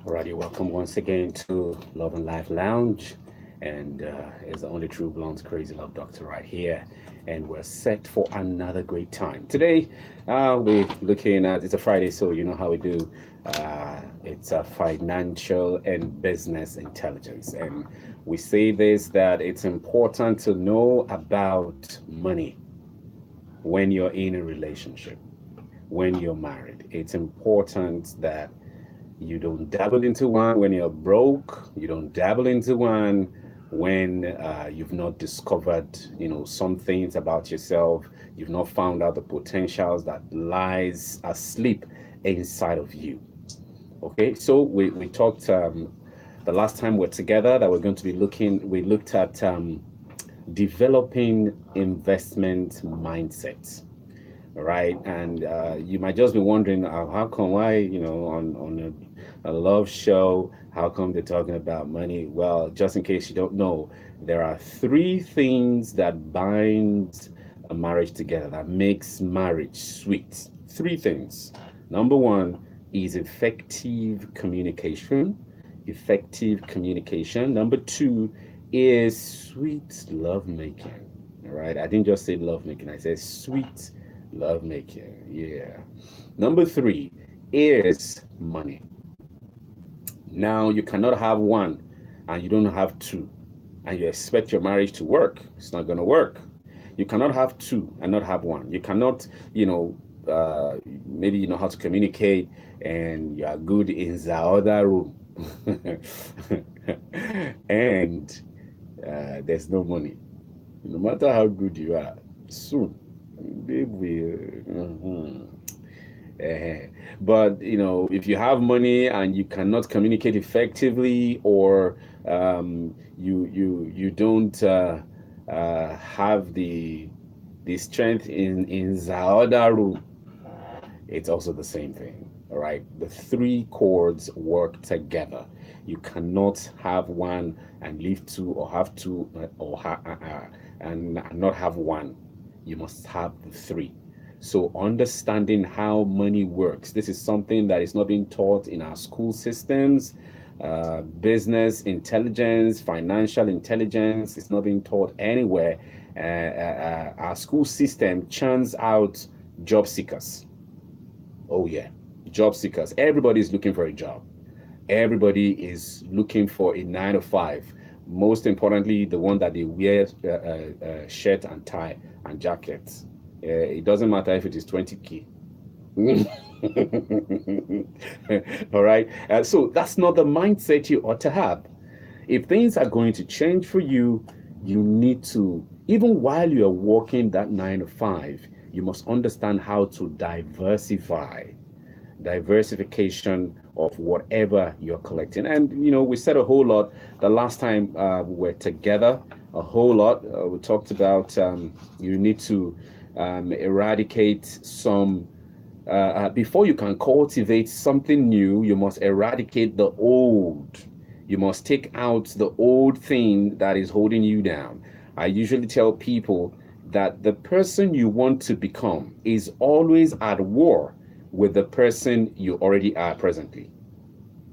Alrighty, welcome once again to Love and Life Lounge. And it's the only true blonde crazy love doctor right here. And we're set for another great time. Today, we're looking at it's a Friday, so you know how we do. It's a financial and business intelligence. And we say this that it's important to know about money when you're in a relationship, when you're married. It's important that you don't dabble into one when you're broke. You don't dabble into one when you've not discovered, some things about yourself. You've not found out the potentials that lies asleep inside of you. Okay, so we talked the last time we're together that we're going to be looking. We looked at developing investment mindsets, right? And you might just be wondering, how come why on a love show, how come they're talking about money? Well, just in case you don't know, there are three things that bind a marriage together, that makes marriage sweet. Three things. Number one is effective communication. Effective communication. Number two is sweet lovemaking. All right. I didn't just say lovemaking, I said sweet lovemaking. Yeah. Number three is money. Now, you cannot have one and you don't have two, and you expect your marriage to work. It's not going to work. You cannot have two and not have one. You cannot, maybe you know how to communicate and you are good in the other room. And there's no money. No matter how good you are, soon, baby. But if you have money and you cannot communicate effectively, or you don't have the strength in the other room, it's also the same thing. All right, the three chords work together. You cannot have one and leave two, or have two and not have one. You must have the three. So understanding how money works, this is something that is not being taught in our school systems. Business intelligence, financial intelligence is not being taught anywhere. Our school system churns out job seekers. Oh yeah, job seekers. Everybody is looking for a job. Everybody is looking for a 9 to 5. Most importantly, the one that they wear shirt and tie and jackets. It doesn't matter if it is 20K. All right. So that's not the mindset you ought to have. If things are going to change for you, you need to, even while you are working that 9 to 5, you must understand how to diversify. Diversification of whatever you're collecting. And, we said a whole lot the last time we were together, a whole lot. We talked about you need to eradicate some. Before you can cultivate something new, you must eradicate the old. You must take out the old thing that is holding you down. I usually tell people that the person you want to become is always at war with the person you already are presently.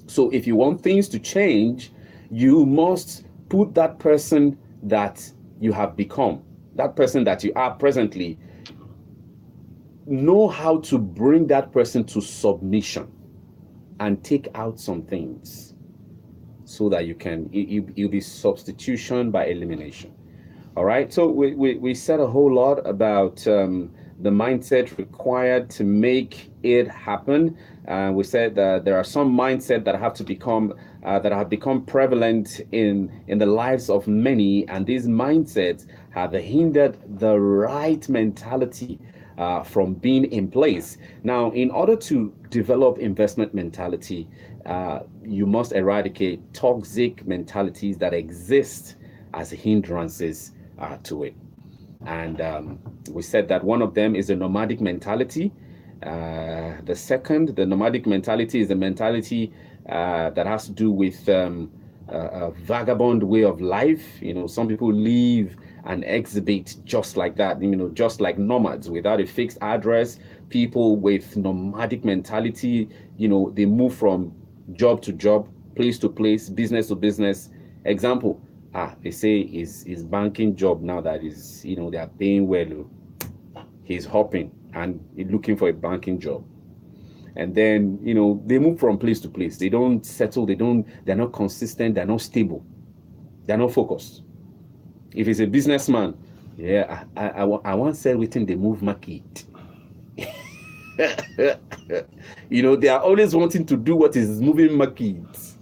So if you want things to change, you must put that person that you have become, that person that you are presently, know how to bring that person to submission and take out some things so that you'll be substitution by elimination. All right. So we said a whole lot about the mindset required to make it happen. We said that there are some mindset that have become prevalent in the lives of many, and these mindsets have hindered the right mentality from being in place. Now, in order to develop investment mentality, you must eradicate toxic mentalities that exist as hindrances to it. And we said that one of them is a nomadic mentality. The nomadic mentality is the mentality that has to do with a vagabond way of life. Some people live and exhibit just like that, just like nomads without a fixed address. People with nomadic mentality, they move from job to job, place to place, business to business. Example, they say is banking job now that is, they are paying well. He's hopping and looking for a banking job. And then, they move from place to place. They don't settle. They're not consistent. They're not stable. They're not focused. If it's a businessman, yeah, I want to sell within the move market. They are always wanting to do what is moving markets.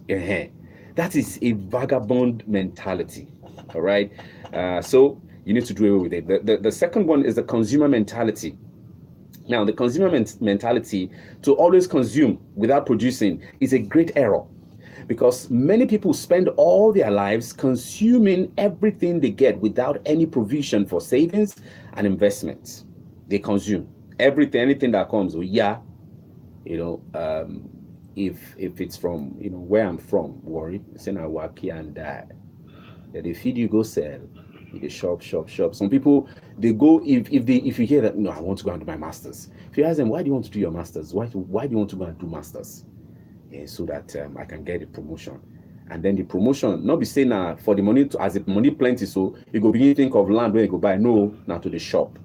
That is a vagabond mentality. All right. So you need to do away with it. The second one is the consumer mentality. Now, the consumer mentality to always consume without producing is a great error, because many people spend all their lives consuming everything they get without any provision for savings and investments. They consume anything that comes. If it's from where I'm from, worry, say I work here and die. They feed you, go sell. The shop. Some people, they go, if you hear that, no, I want to go and do my masters. If you ask them, why do you want to do your masters? Why do you want to go and do masters? Yeah, so that I can get a promotion. And then the promotion, not be saying for the money, as the money plenty, so you go begin to think of land where you go buy. No, now to the shop.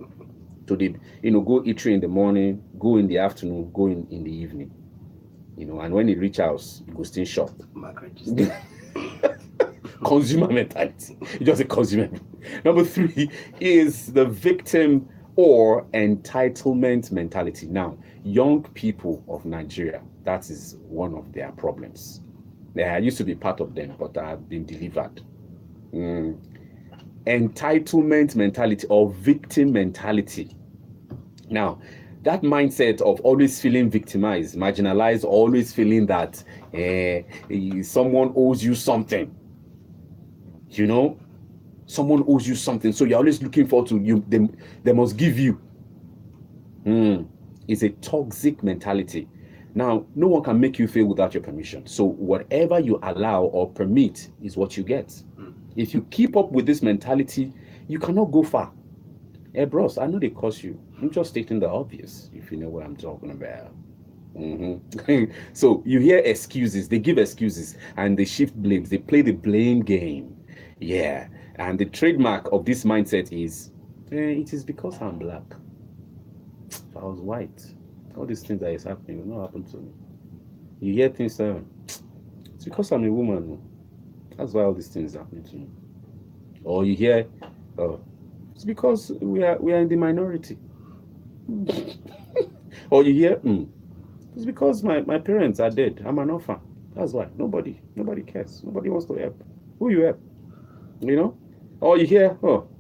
To the, go eatery in the morning, go in the afternoon, go in the evening. And when you reach house, you go still shop. Consumer mentality. It's just a consumer. Number 3 is the victim or entitlement mentality. Now, young people of Nigeria, that is one of their problems. I used to be part of them, but I've been delivered. Entitlement mentality or victim mentality. Now, that mindset of always feeling victimized, marginalized, always feeling that someone owes you something. Someone owes you something, so you're always looking forward to they must give you. It's a toxic mentality. Now, no one can make you fail without your permission. So whatever you allow or permit is what you get. If you keep up with this mentality, you cannot go far. Hey, bros, I know they curse you. I'm just stating the obvious, if you know what I'm talking about. So you hear excuses, they give excuses, and they shift blames. They play the blame game. Yeah, and the trademark of this mindset is, it is because I'm black. If I was white, all these things that is happening will not happen to me. You hear things it's because I'm a woman. That's why all these things are happening to me. Or you hear, it's because we are in the minority. Or you hear, it's because my parents are dead. I'm an orphan. That's why nobody cares. Nobody wants to help. Who you help? Or you hear,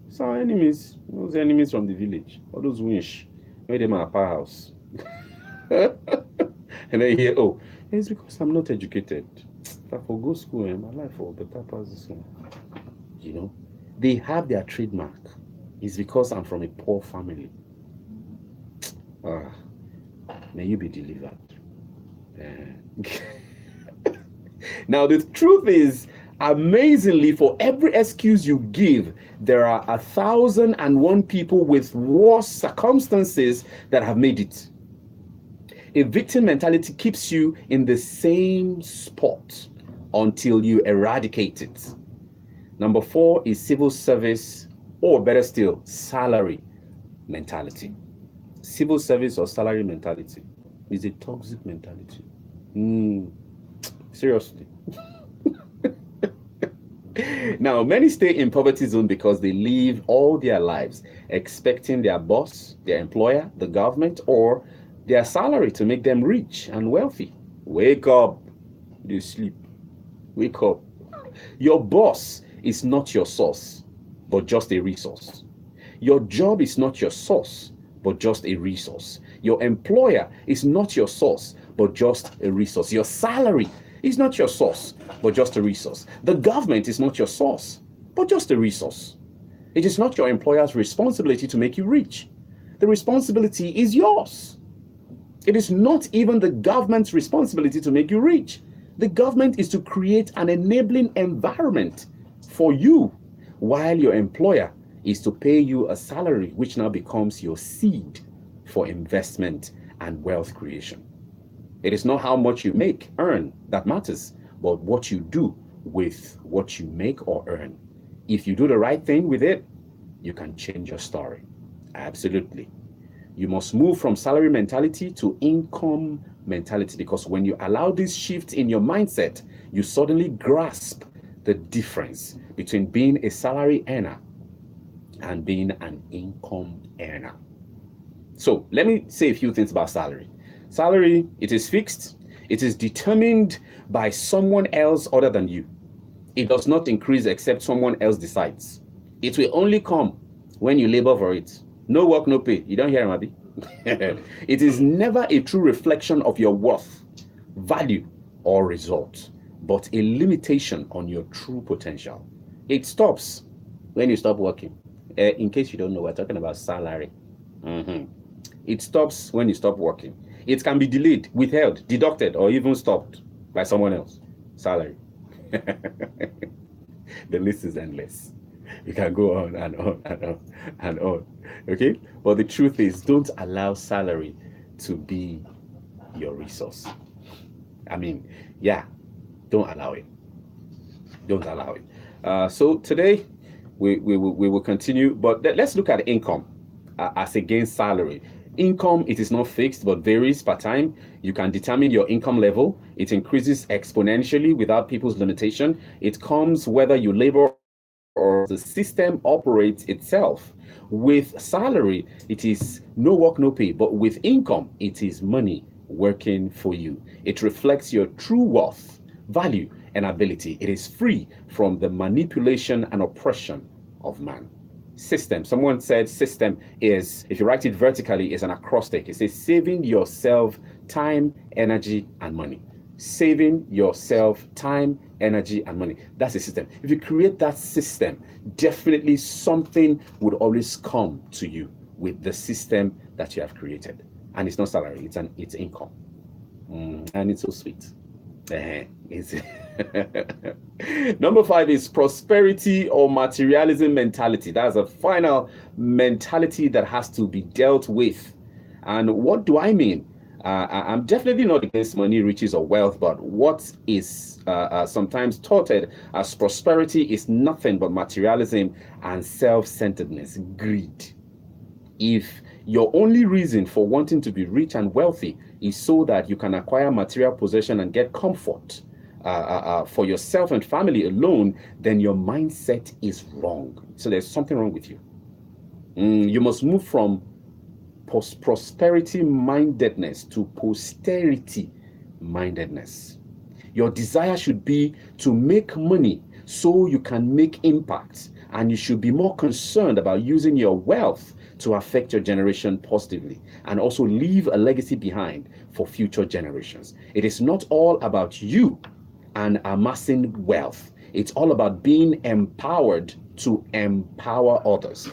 it's our enemies. Those enemies from the village. All those wish made them a powerhouse. And then you hear, it's because I'm not educated. If I go school, my life will better pass this one. They have their trademark. It's because I'm from a poor family. May you be delivered. Now, the truth is, amazingly, for every excuse you give, there are 1,001 people with worse circumstances that have made it. A victim mentality keeps you in the same spot until you eradicate it. Number 4 is civil service, or better still, salary mentality. Civil service or salary mentality is a toxic mentality. Seriously. Now, many stay in poverty zone because they live all their lives expecting their boss, their employer, the government, or their salary to make them rich and wealthy. Wake up. You sleep. Wake up. Your boss is not your source, but just a resource. Your job is not your source, but just a resource. Your employer is not your source, but just a resource. Your salary is not your source, but just a resource. The government is not your source, but just a resource. It is not your employer's responsibility to make you rich. The responsibility is yours. It is not even the government's responsibility to make you rich. The government is to create an enabling environment for you, while your employer is to pay you a salary, which now becomes your seed for investment and wealth creation. It is not how much you earn that matters, but what you do with what you make or earn. If you do the right thing with it, you can change your story. Absolutely. You must move from salary mentality to income mentality, because when you allow this shift in your mindset, you suddenly grasp the difference between being a salary earner and being an income earner. So let me say a few things about salary. Salary, it is fixed. It is determined by someone else other than you. It does not increase except someone else decides. It will only come when you labor for it. No work, no pay. You don't hear him, Abi? It is never a true reflection of your worth, value, or result, but a limitation on your true potential. It stops when you stop working. In case you don't know, we're talking about salary. It stops when you stop working. It can be delayed, withheld, deducted, or even stopped by someone else. Salary. The list is endless. You can go on and on and on and on. Okay? But the truth is, don't allow salary to be your resource. I mean, yeah, don't allow it. Don't allow it. So today, we will continue, but let's look at income as against salary. Income, it is not fixed but varies per time. You can determine your income level. It increases exponentially without people's limitation. It comes whether you labor or the system operates itself. With salary, it is no work, no pay, but with income, it is money working for you. It reflects your true worth, value, and ability. It is free from the manipulation and oppression of man. System. Someone said system is, if you write it vertically, is an acrostic. It says saving yourself time, energy, and money. Saving yourself time, energy, and money. That's a system. If you create that system, definitely something would always come to you with the system that you have created. And it's not salary, it's income. And it's so sweet. Number 5 is prosperity or materialism mentality. That's a final mentality that has to be dealt with. And what do I mean? I'm definitely not against money, riches, or wealth, but what is sometimes touted as prosperity is nothing but materialism and self-centeredness, greed. If your only reason for wanting to be rich and wealthy is so that you can acquire material possession and get comfort for yourself and family alone, then your mindset is wrong. So there's something wrong with you. You must move from prosperity mindedness to posterity mindedness. Your desire should be to make money so you can make impact, and you should be more concerned about using your wealth to affect your generation positively and also leave a legacy behind for future generations. It is not all about you and amassing wealth. It's all about being empowered to empower others.